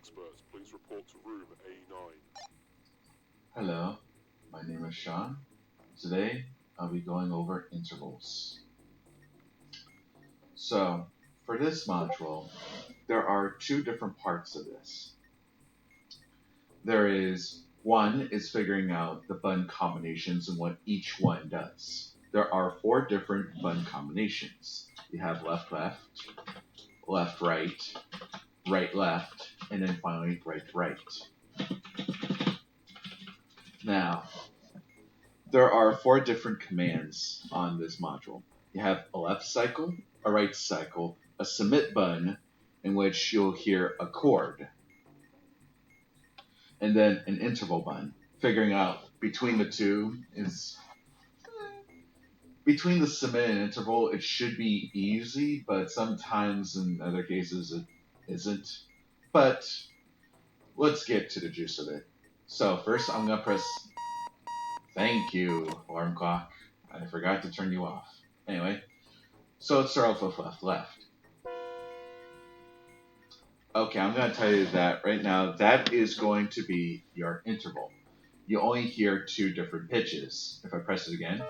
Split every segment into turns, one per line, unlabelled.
experts please report to room A9?
Hello, my name is Sean. Today I'll be going over intervals. So, for this module, there are two different parts of this. There is one is figuring out the button combinations and what each one does. There are four different button combinations. You have left left, left right, right left, and then finally right right. Now, there are four different commands on this module. You have a left cycle, a right cycle, a submit button, in which you'll hear a chord, and then an interval button. Figuring out between the two is between the submit and interval, it should be easy, but sometimes in other cases it isn't. But let's get to the juice of it. So first I'm gonna press thank you, alarm clock. I forgot to turn you off. Anyway, so let's start off with left left. Okay, I'm gonna tell you that right now, that is going to be your interval. You only hear two different pitches. If I press it again,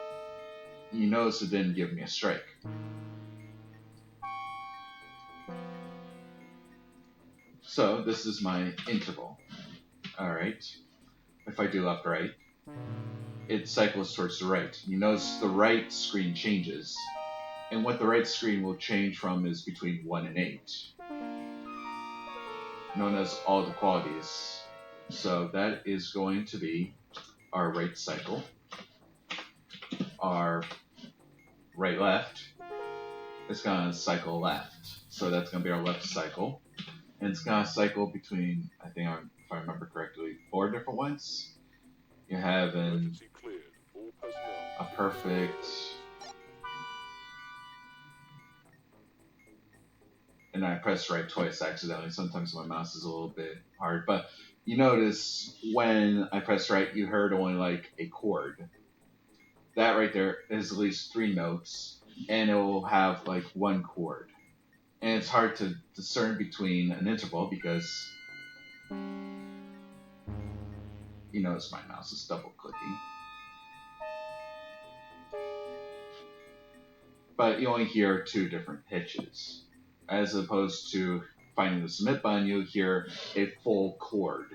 you notice it didn't give me a strike. So this is my interval. Alright. If I do left right, it cycles towards the right. You notice the right screen changes. And what the right screen will change from is between 1 and 8. Known as all the qualities. So that is going to be our right cycle. Our right left is going to cycle left. So that's going to be our left cycle. And it's going to cycle between, if I remember correctly, 4 different ones. You have
Emergency cleared. All personnel.
a perfect, and I pressed right twice accidentally. Sometimes my mouse is a little bit hard, but you notice when I press right, you heard only like a chord. That right there is at least 3 notes, and it will have like one chord. And it's hard to discern between an interval because you notice my mouse is double clicking. But you only hear 2 different pitches. As opposed to finding the submit button, you'll hear a full chord.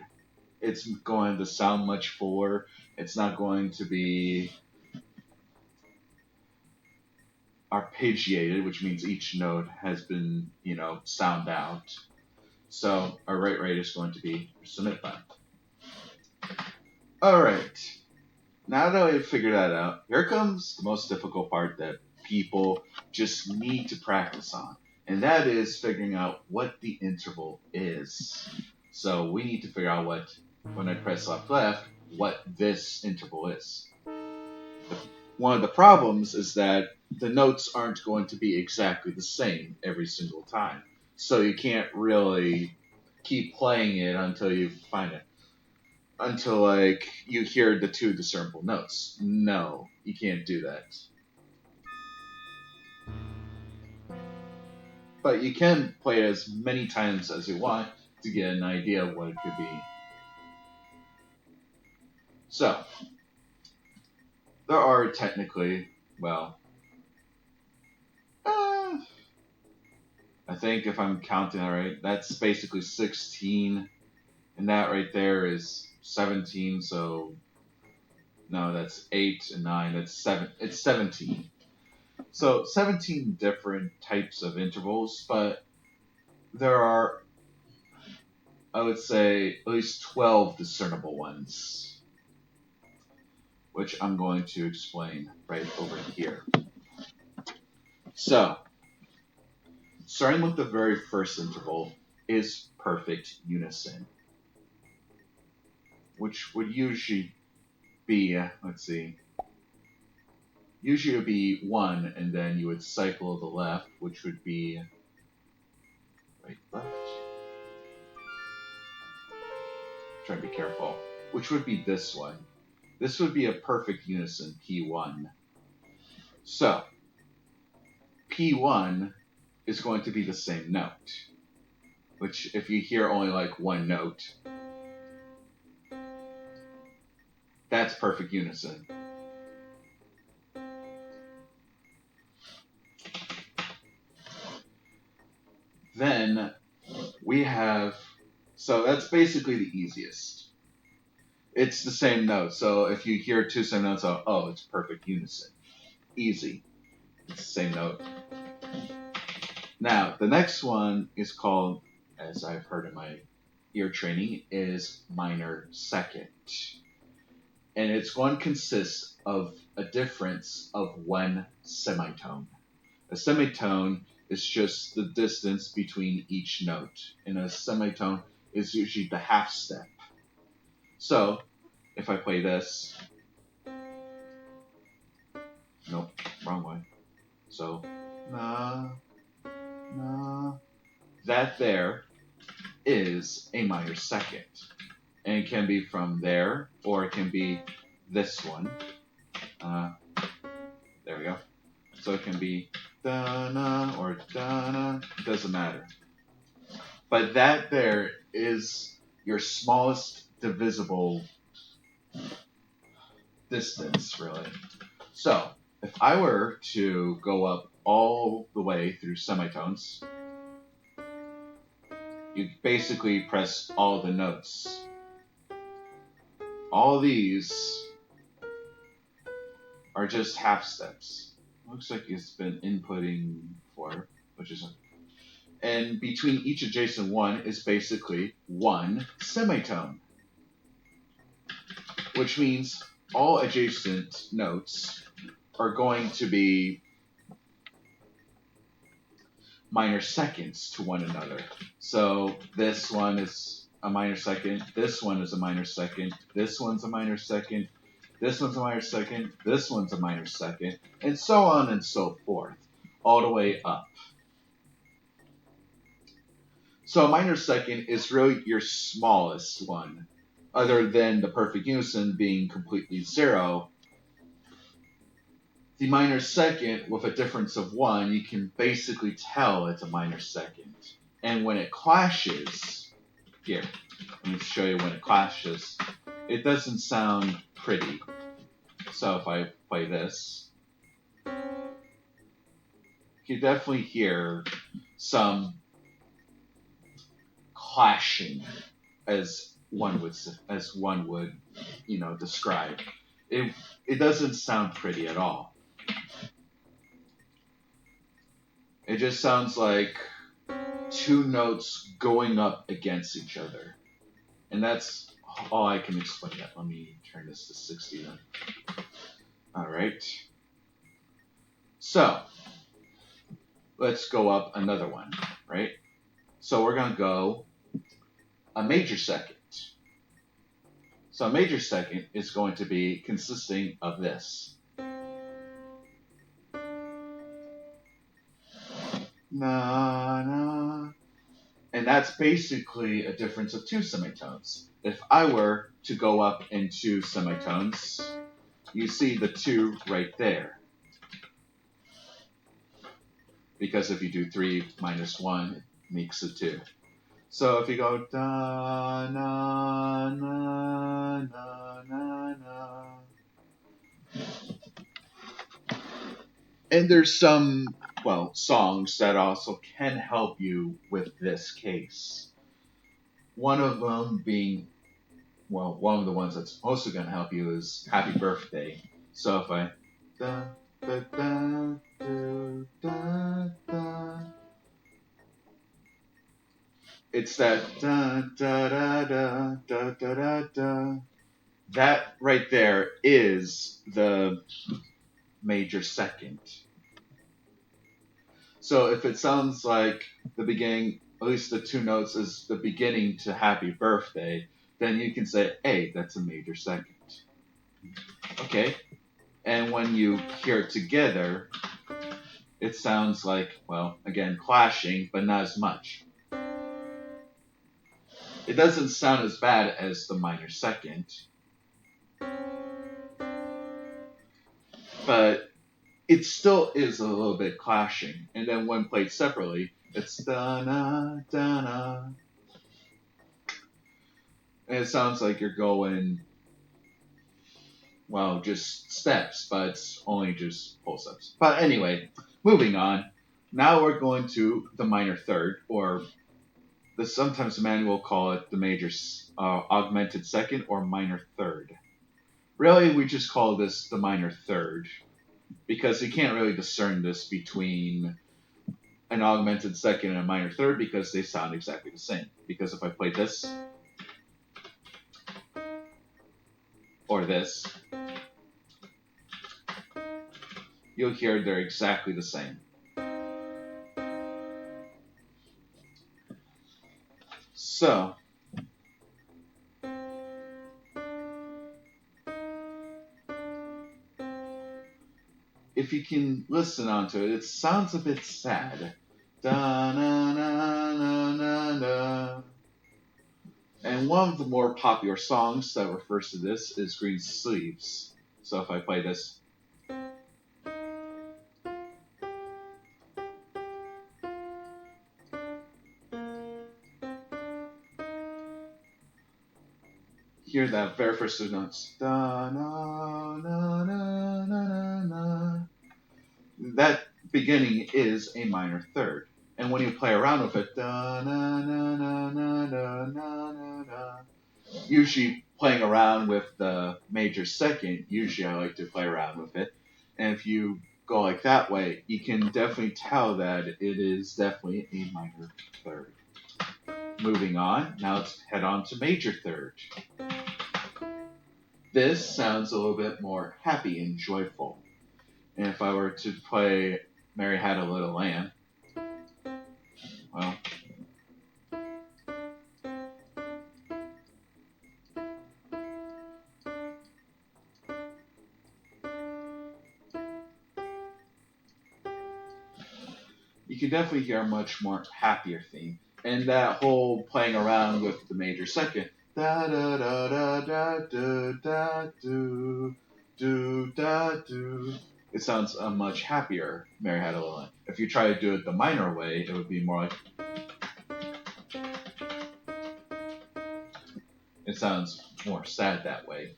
It's going to sound much fuller. It's not going to be arpeggiated, which means each note has been, sound out. So our right right is going to be submit button. Alright. Now that we've figured that out, here comes the most difficult part that people just need to practice on. And that is figuring out what the interval is. So we need to figure out when I press left left, what this interval is. One of the problems is that the notes aren't going to be exactly the same every single time. So you can't really keep playing it until you find it. Until you hear the 2 discernible notes. No, you can't do that. But you can play it as many times as you want to get an idea of what it could be. So, there are technically, I think if I'm counting it right, that's basically 16, and that right there is 17, so no, that's 8 and 9, that's 7, it's 17. So 17 different types of intervals, but there are, I would say, at least 12 discernible ones, which I'm going to explain right over here. So, starting with the very first interval is perfect unison, which would usually be, usually it would be 1, and then you would cycle the left, which would be right, left. Try to be careful. Which would be this one. This would be a perfect unison, P1. So, P1 is going to be the same note. which if you hear only like one note, that's perfect unison. Then we have, so that's basically the easiest. It's the same note. So if you hear two same notes, oh, it's perfect unison. Easy. It's the same note. Now, the next one is called, as I've heard in my ear training, is minor second. And it's going to consist of a difference of one semitone. A semitone is just the distance between each note, and a semitone is usually the half step. So, if I play this, nope, wrong way. So, na, na, that there is a minor second. And it can be from there, or it can be this one. There we go. So it can be da-na or da-na, doesn't matter. But that there is your smallest divisible distance, really. So, if I were to go up all the way through semitones, you basically press all the notes. All these are just half steps. Looks like it's been inputting for, which is, and between each adjacent one is basically one semitone, which means all adjacent notes are going to be minor seconds to one another. So this one is a minor second, this one is a minor second, this one's a minor second, this one's a minor second, this one's a minor second, and so on and so forth, all the way up. So a minor second is really your smallest one, other than the perfect unison being completely zero. The minor second, with a difference of one, you can basically tell it's a minor second. And when it clashes, here, let me show you when it clashes, it doesn't sound pretty. So if I play this, you can definitely hear some clashing, as one would describe. It doesn't sound pretty at all. It just sounds like two notes going up against each other. And that's all I can explain that. Let me turn this to 60 then. Alright. So, let's go up another one, right? So we're going to go a major second. So a major second is going to be consisting of this. Na, na. And that's basically a difference of two semitones. If I were to go up in two semitones, you see the two right there. Because if you do 3 minus 1, it makes a 2. So if you go da na na na na na, and there's some songs that also can help you with this case. One of them being, one of the ones that's mostly going to help you is Happy Birthday. So if I da da da do, da da, it's that da da da da da da da da. That right there is the major second. So if it sounds like the beginning, at least the two notes is the beginning to Happy Birthday, then you can say, hey, that's a major second. Okay? And when you hear it together, it sounds like, again, clashing, but not as much. It doesn't sound as bad as the minor second, but it still is a little bit clashing. And then when played separately, It's da-na, da-na. And it sounds like you're going, well, just steps, but only just whole steps. But anyway, moving on. Now we're going to the minor third, or sometimes the manual will call it the major augmented second or minor third. Really, we just call this the minor third because you can't really discern this between an augmented second and a minor third because they sound exactly the same. Because if I play this or this, you'll hear they're exactly the same. So, if you can listen onto it, it sounds a bit sad. Da na na na na na. And one of the more popular songs that refers to this is Green Sleeves. So if I play this, hear that very first two notes. Da na na na na na na. That beginning is a minor third. And when you play around with it, da na na na na na na na na. Usually playing around with the major second, usually I like to play around with it. And if you go like that way, you can definitely tell that it is definitely a minor third. Moving on, now let's head on to major third. This sounds a little bit more happy and joyful. And if I were to play Mary Had a Little Lamb, well, you can definitely hear a much more happier theme. And that whole playing around with the major second, da da da da da da da do do da do. It sounds a much happier Mary Had a Little Lamb. If you try to do it the minor way, it would be more like. It sounds more sad that way.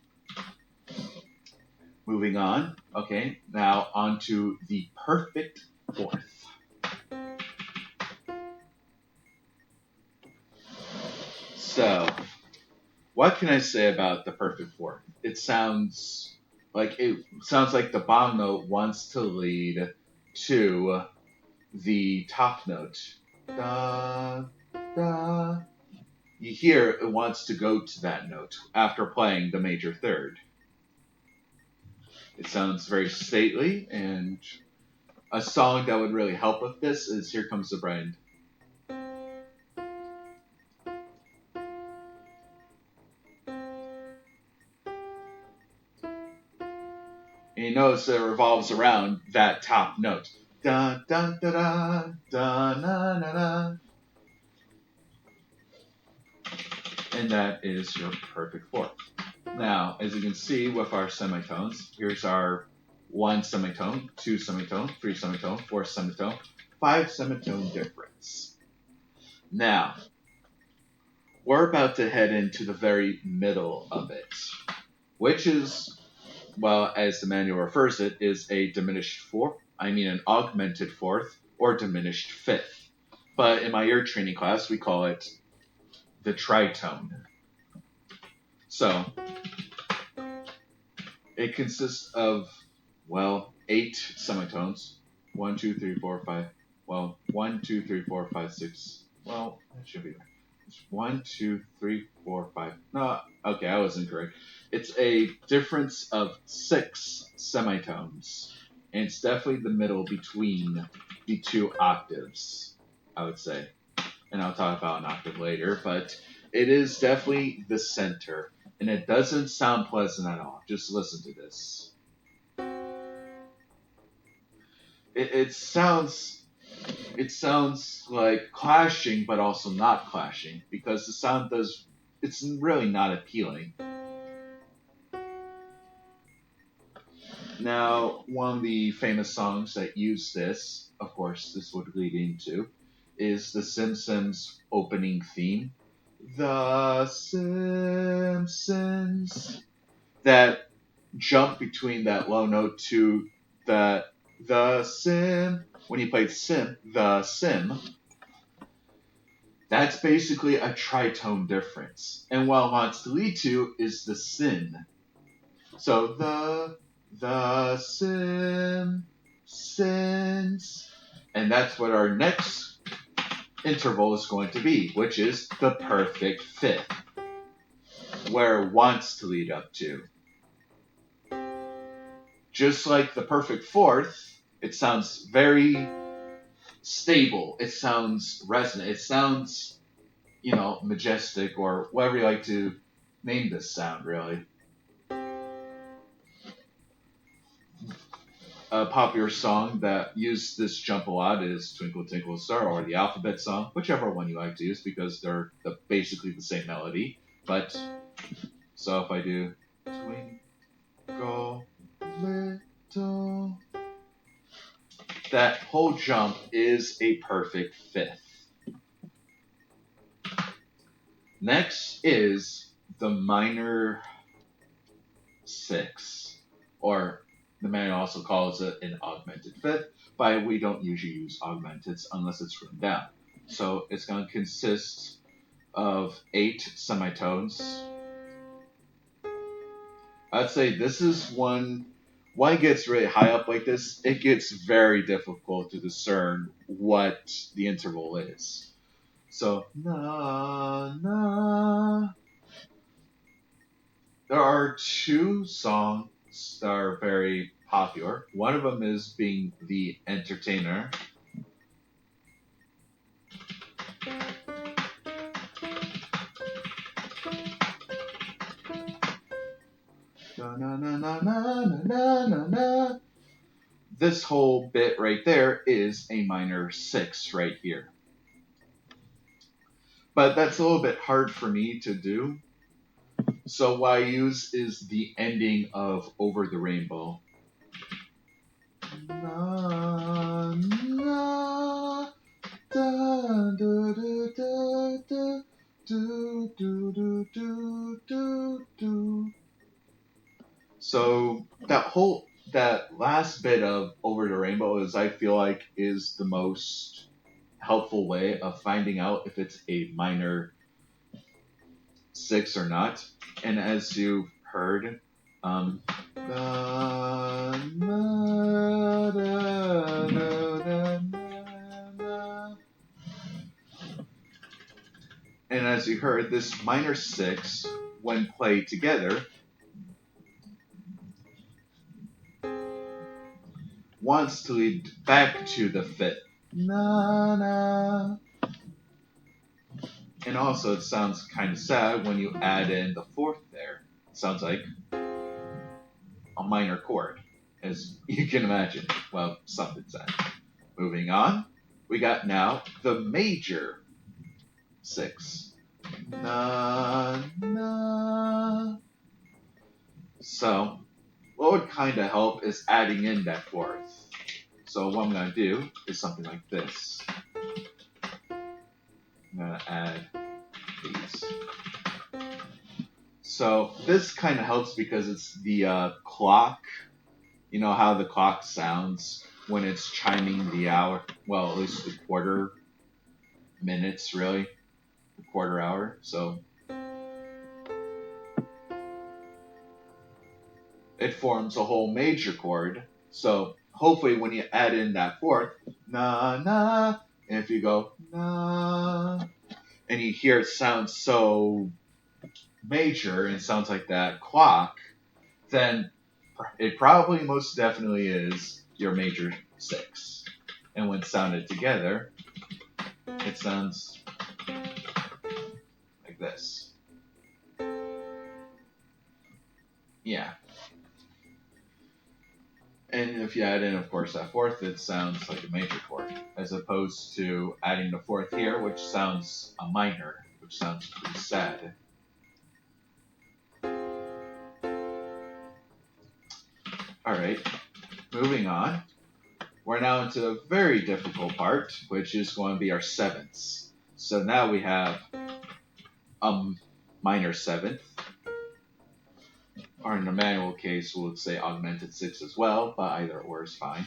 Moving on. Okay, now on to the perfect fourth. So, what can I say about the perfect fourth? It sounds like the bottom note wants to lead to the top note. Da da. You hear it wants to go to that note after playing the major third. It sounds very stately, and a song that would really help with this is "Here Comes the Bride." And you notice it revolves around that top note. Da da da da da na na na. And that is your perfect fourth. Now, as you can see with our semitones, here's our one semitone, two semitone, three semitone, four semitone, five semitone difference. Now, we're about to head into the very middle of it, which is, well, as the manual refers it, is a diminished fourth, an augmented fourth, or diminished fifth. But in my ear training class, we call it the tritone. So, it consists of, well, 8 semitones. 1, 2, 3, 4, 5. Well, 1, 2, 3, 4, 5, 6. Well, that should be right. It's 1, 2, 3, 4, 5. No, okay, I was incorrect. It's a difference of 6 semitones. And it's definitely the middle between the two octaves, I would say. And I'll talk about an octave later, but it is definitely the center. And it doesn't sound pleasant at all. Just listen to this. It sounds like clashing, but also not clashing because the sound does. It's really not appealing. Now, one of the famous songs that use this, of course, this would lead into, is the Simpsons opening theme. The Simpsons. That jump between that low note to the sim when you play the sim, that's basically a tritone difference. And what it wants to lead to is the sin. So the sins, and that's what our next interval is going to be, which is the perfect fifth, where it wants to lead up to. Just like the perfect fourth, it sounds very stable. It sounds resonant. It sounds, majestic, or whatever you like to name this sound, really. A popular song that used this jump a lot is Twinkle Twinkle Star or the Alphabet Song, whichever one you like to use, because they're basically the same melody. But, so if I do Twinkle Little, that whole jump is a perfect fifth. Next is the minor six, or the manual also calls it an augmented fifth, but we don't usually use augmenteds unless it's written down. So it's going to consist of 8 semitones. I'd say this is when it gets really high up like this, it gets very difficult to discern what the interval is. So, na, na. There are 2 songs that are very popular. One of them is being The Entertainer. Na, na, na, na, na, na, na, na. This whole bit right there is a minor 6 right here. But that's a little bit hard for me to do. So what I use is the ending of Over the Rainbow. Na, na, da, da, da, da, da, do, do, do, do, do, do. So that last bit of Over the Rainbow I feel like is the most helpful way of finding out if it's a minor 6 or not. And as you heard, and as you heard, this minor 6, when played together, wants to lead back to the fifth. Na na. And also, it sounds kind of sad when you add in the fourth there. It sounds like a minor chord, as you can imagine. Well, something sad. Moving on, we got now the major 6. Na na. So, what would kind of help is adding in that fourth. So what I'm going to do is something like this. I'm going to add these. So this kind of helps because it's the clock. You know how the clock sounds when it's chiming the hour? Well, at least the quarter minutes, really. The quarter hour. So it forms a whole major chord. So hopefully when you add in that fourth, na na, and if you go na, and you hear it sound so major and it sounds like that clock, then it probably most definitely is your major 6. And when sounded together, it sounds like this. Yeah. And if you add in, of course, that fourth, it sounds like a major chord, as opposed to adding the fourth here, which sounds a minor, which sounds pretty sad. Alright, moving on. we're now into a very difficult part, which is going to be our sevenths. So now we have a minor seventh, or in the manual case, we'll say augmented sixth as well, but either or is fine.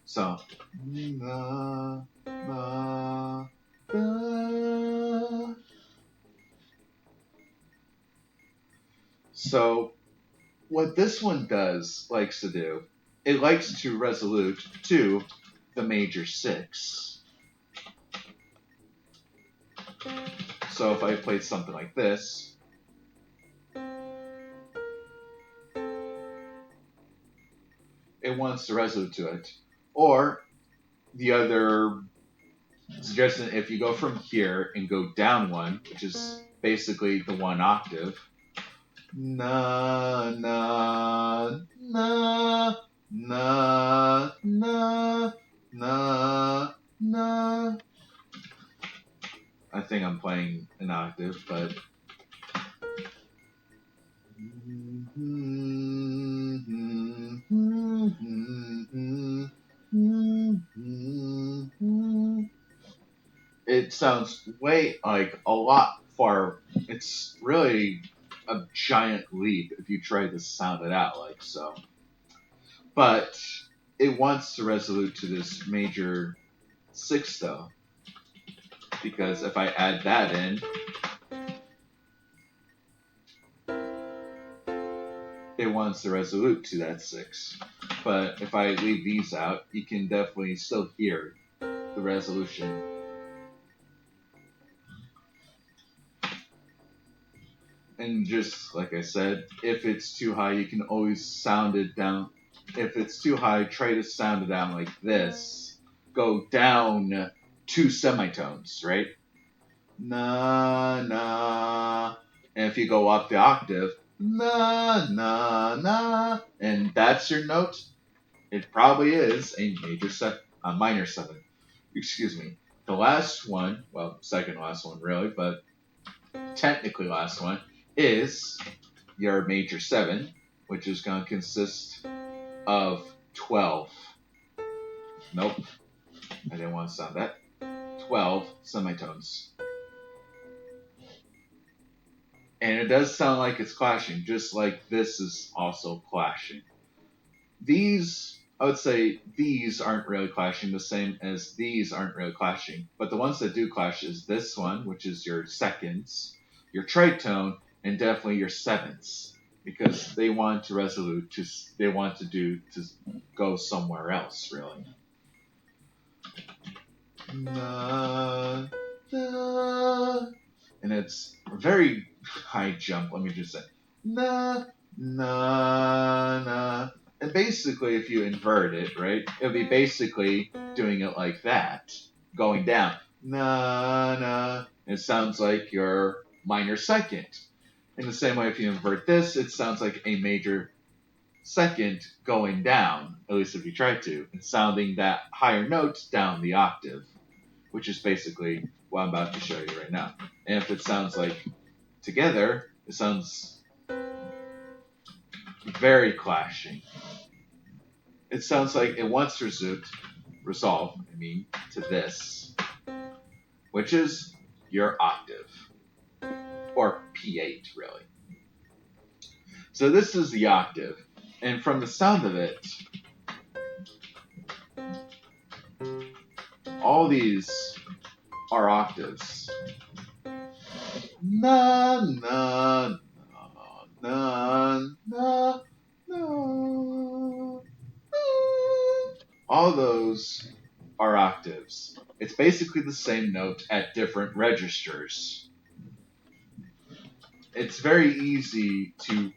So, na, na, da. So, what this one likes to do, it likes to resolute to the major six. So if I played something like this, it wants to resolute to it. Or the other suggestion, if you go from here and go down one, which is basically the one octave, na na na na na na na. I think I'm playing an octave, but it sounds way like a lot far. It's really a giant leap if you try to sound it out like so. But it wants to resolute to this major six though, because if I add that in, it wants to resolute to that six. But if I leave these out, you can definitely still hear the resolution. And just like I said, if it's too high, you can always sound it down. If it's too high, try to sound it down like this. Go down two semitones, right? Na, na. And if you go up the octave, na, na, na. And that's your note. It probably is a minor seven. Excuse me. The last one, well, second last one really, but technically last one, is your major seven, which is going to consist of 12. Nope, I didn't want to sound that. 12 semitones. And it does sound like it's clashing, just like this is also clashing. These, I would say, these aren't really clashing the same as these aren't really clashing. But the ones that do clash is this one, which is your seconds, your tritone, and definitely your sevenths. Because they want to resolute to, they want to go somewhere else, really. Na, da. And it's a very high jump, let me just say. Na, na, na. And basically, if you invert it, right, it would be basically doing it like that, going down. Na, na. It sounds like your minor second. In the same way, if you invert this, it sounds like a major second going down, at least if you try to, and sounding that higher note down the octave, which is basically what I'm about to show you right now. And if it sounds like together, it sounds very clashing. It sounds like it wants to resolve, to this, which is your octave, or P8, really. So this is the octave, and from the sound of it, all these are octaves. Na na na na na. All those are octaves. It's basically the same note at different registers. It's very easy to,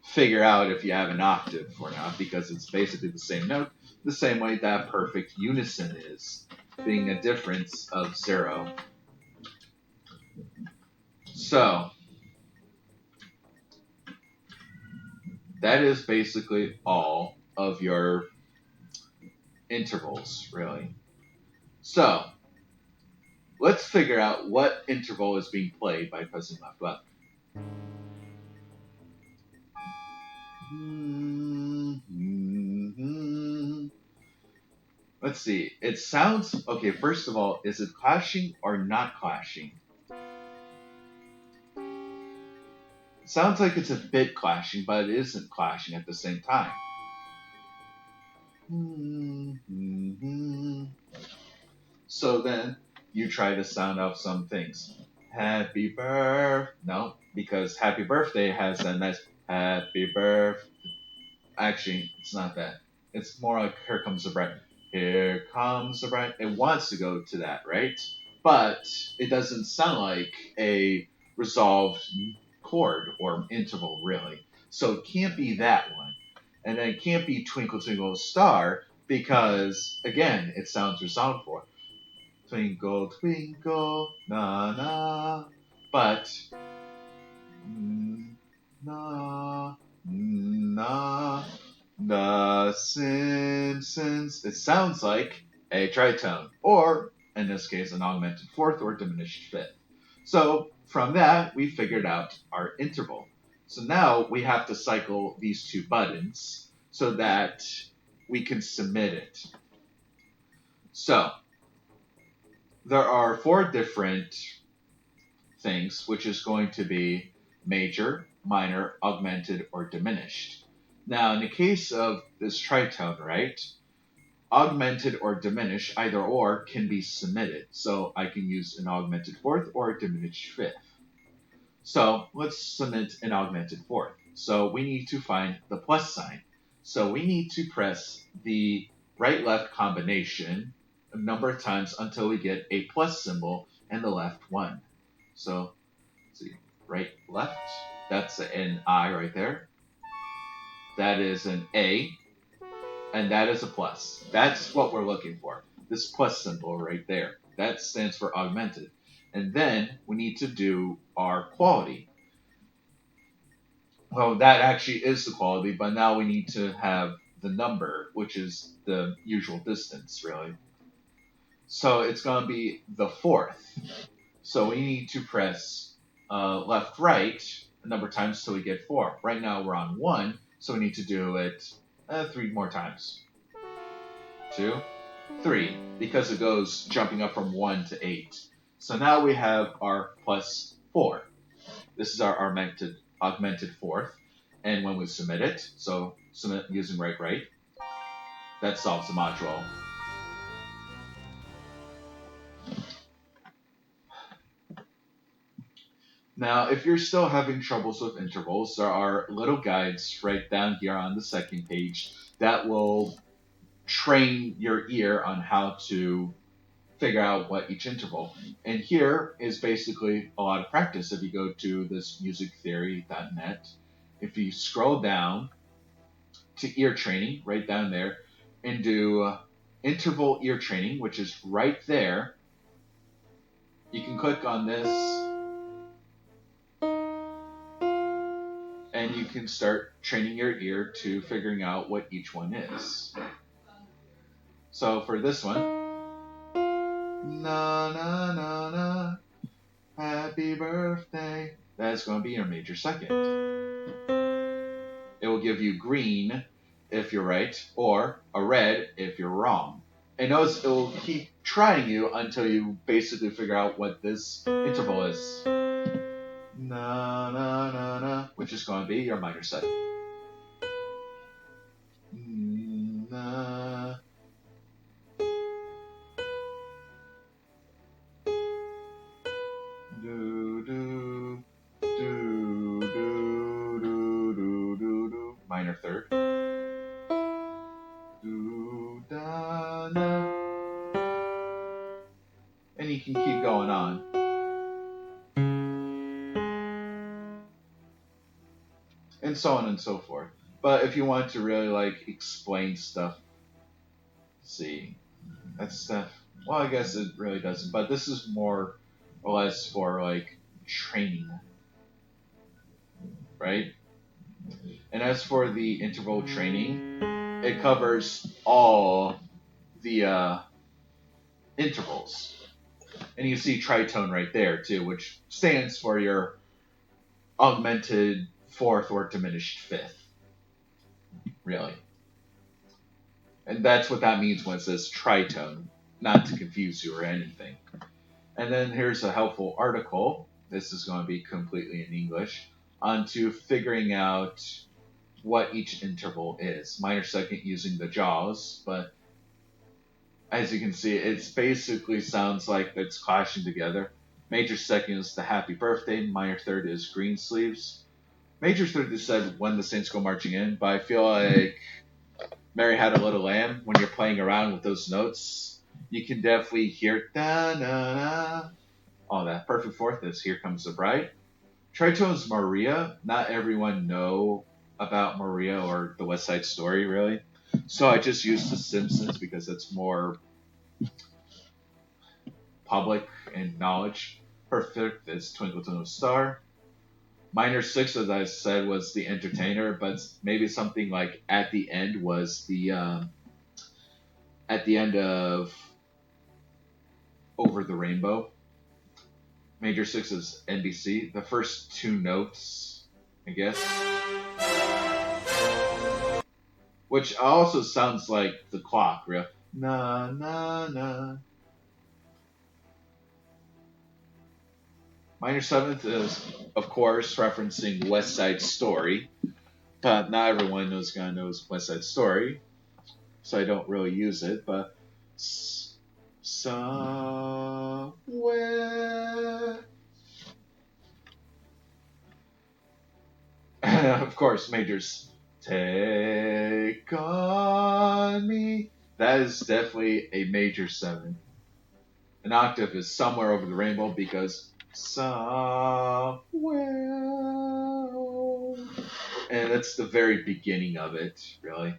figure out if you have an octave or not because it's basically the same note, the same way that perfect unison is, being a difference of 0. So, that is basically all of your intervals, really. So, let's figure out what interval is being played by pressing left button. Let's see. It sounds okay. First of all, is it clashing or not clashing? It sounds like it's a bit clashing, but it isn't clashing at the same time. So then you try to sound out some things. Happy birth. No, because happy birthday has a nice happy birth. Actually, it's not that. It's more like here comes the bride. Here comes the bride. It wants to go to that, right? But it doesn't sound like a resolved chord or interval, really. So it can't be that one. And then it can't be Twinkle Twinkle Star because, again, it sounds resolved for. Twinkle, twinkle, na na. But, na, na. The Simpsons. It sounds like a tritone, or in this case, an augmented fourth or diminished fifth. So from that, we figured out our interval. So now we have to cycle these two buttons so that we can submit it. So there are four different things, which is going to be major, minor, augmented, or diminished. Now, in the case of this tritone, right, augmented or diminished, either or, can be submitted. So I can use an augmented fourth or a diminished fifth. So let's submit an augmented fourth. So we need to find the plus sign. So we need to press the right left combination a number of times until we get a plus symbol and the left one. So let's see, right, left, that's an I right there. That is an A, and that is a plus. That's what we're looking for. This plus symbol right there. That stands for augmented. And then we need to do our quality. Well, that actually is the quality, but now we need to have the number, which is the usual distance, really. So it's going to be the fourth. So we need to press left, right a number of times till we get four. Right now we're on one, so we need to do it three more times. 2, 3, because it goes jumping up from 1 to 8. So now we have our plus 4. This is our augmented fourth. And when we submit it, so submit using right, that solves the module. Now, if you're still having troubles with intervals, there are little guides right down here on the second page that will train your ear on how to figure out what each interval. And here is basically a lot of practice. If you go to this musictheory.net, if you scroll down to ear training, right down there, and do interval ear training, which is right there, you can click on this and you can start training your ear to figuring out what each one is. So for this one, na na na na, happy birthday. That's going to be your major second. It will give you green if you're right, or a red if you're wrong. And notice it will keep trying you until you basically figure out what this interval is. Na na na na, which is going to be your minor second. Na. Do do do do do do do do. Minor third. Do da na. And you can keep going on. And so on and so forth. But if you want to really like explain stuff, see, that stuff. Well, I guess it really doesn't. But this is more or less for like training, right? And as for the interval training, it covers all the intervals. And you see tritone right there too, which stands for your augmented fourth or diminished fifth, really. And that's what that means when it says tritone, not to confuse you or anything. And then here's a helpful article. This is going to be completely in English onto figuring out what each interval is. Minor second using the jaws, but as you can see, it basically sounds like it's clashing together. Major second is the happy birthday. Minor third is green sleeves. Major third is said when the Saints go marching in, but I feel like Mary Had a Little Lamb, when you're playing around with those notes, you can definitely hear da na na. Oh, that perfect fourth is Here Comes the Bride. Tritone's Maria. Not everyone know about Maria or the West Side Story, really. So I just used The Simpsons because it's more public and knowledge. Perfect is Twinkle Twinkle Star. Minor six, as I said, was The Entertainer, but maybe something like At the End was the at the end of Over the Rainbow. Major six is NBC. The first two notes, I guess. Which also sounds like the clock, real. Na na na. Minor seventh is, of course, referencing West Side Story, but not everyone knows West Side Story, so I don't really use it. But somewhere, of course, majors. Take on me. That is definitely a major seven. An octave is somewhere over the rainbow because somewhere, and that's the very beginning of it, really.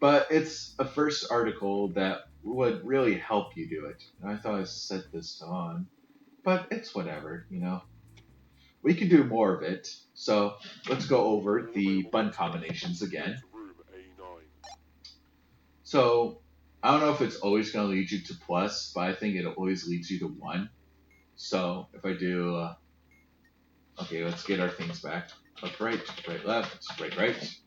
But it's a first article that would really help you do it. And I thought I set this on, but it's whatever. We can do more of it. So let's go over the bun combinations again.
To room A9.
So I don't know if it's always going to lead you to plus, but I think it always leads you to 1. So if I do, okay, let's get our things back. Left, right, left, right.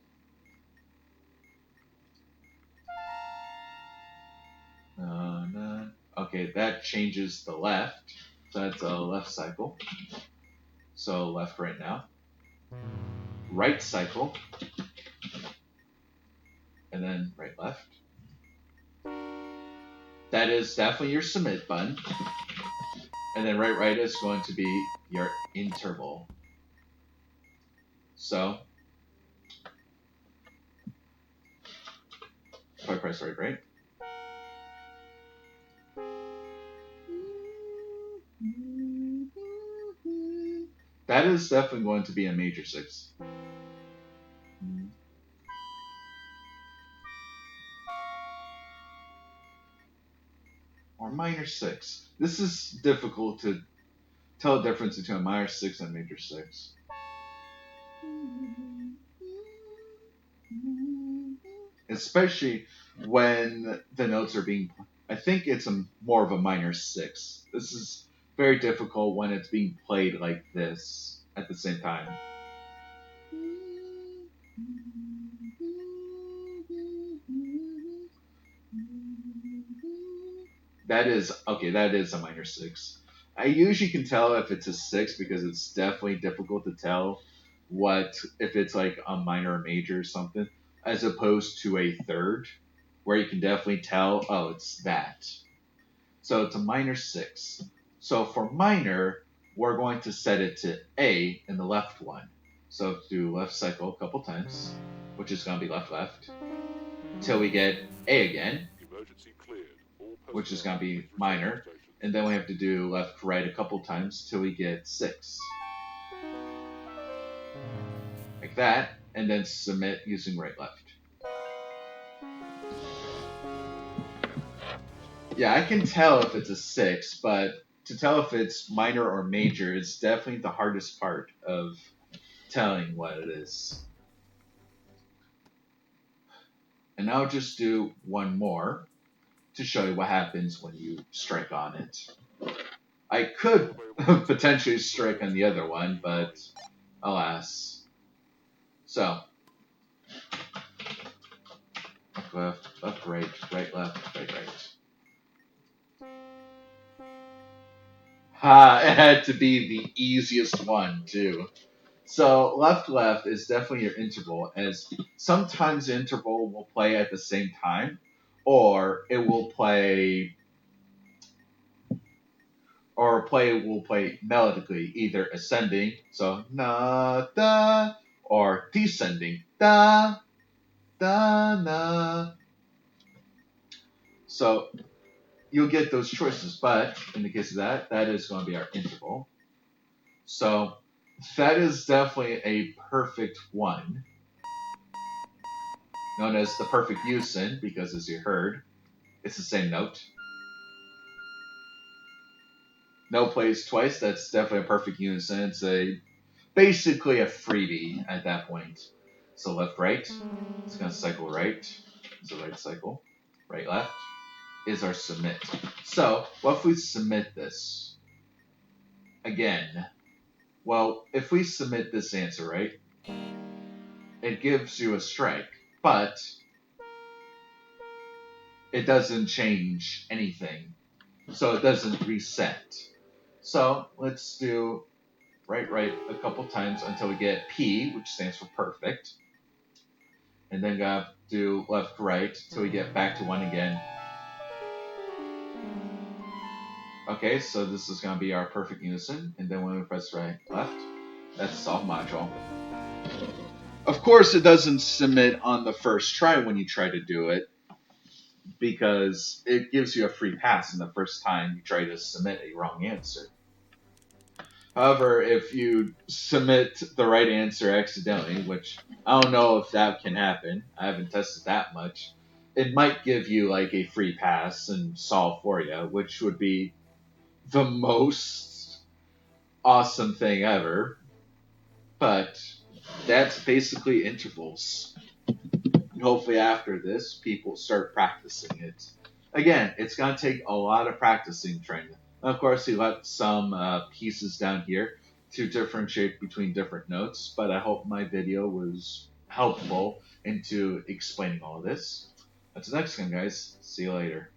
Okay, that changes the left. So that's a left cycle. So left, right now. Right cycle. And then right, left. That is definitely your submit button. And then right is going to be your interval. So if I press right. That is definitely going to be a major 6. Or minor 6. This is difficult to tell the difference between a minor 6 and a major 6. Especially when the notes are being. I think it's more of a minor 6. This is very difficult when it's being played like this at the same time. That is a minor 6. I usually can tell if it's a 6 because it's definitely difficult to tell if it's like a minor or major or something, as opposed to a third, where you can definitely tell, oh, it's that. So it's a minor 6. So for minor, we're going to set it to A in the left one. So do left cycle a couple times, which is going to be left, until we get A again,
Emergency cleared. All
which is
personnel
going to be
please return to
minor.
stations.
And then we have to do left, right a couple times till we get 6. Like that, and then submit using right, left. Yeah, I can tell if it's a 6, but to tell if it's minor or major is definitely the hardest part of telling what it is. And I'll just do one more to show you what happens when you strike on it. I could potentially strike on the other one, but alas. So, left, left, right, right, left, right, right. Ha! It had to be the easiest one too. So left, left is definitely your interval, as sometimes the interval will play at the same time, or it will play, or play will play melodically, either ascending, so na da, or descending da da na. So you'll get those choices, but in the case of that, that is going to be our interval. So that is definitely a perfect one, known as the perfect unison, because as you heard, it's the same note. No plays twice, that's definitely a perfect unison. It's basically a freebie at that point. So left, right, it's going to cycle right. It's a right cycle. Right, left is our submit. So what if we submit this? Again, well, if we submit this answer, right, it gives you a strike, but it doesn't change anything. So it doesn't reset. So let's do right, right a couple times until we get P, which stands for perfect. And then gotta do left, right till we get back to 1 again. Okay, so this is gonna be our perfect unison. And then when we press right, left, that's solve module. Of course, it doesn't submit on the first try when you try to do it, because it gives you a free pass in the first time you try to submit a wrong answer. However, if you submit the right answer accidentally, which I don't know if that can happen, I haven't tested that much, it might give you like a free pass and solve for you, which would be the most awesome thing ever. But that's basically intervals. Hopefully after this, people start practicing it. Again, it's going to take a lot of practicing training. Of course, he left some pieces down here to differentiate between different notes, but I hope my video was helpful into explaining all of this. Until next time, guys. See you later.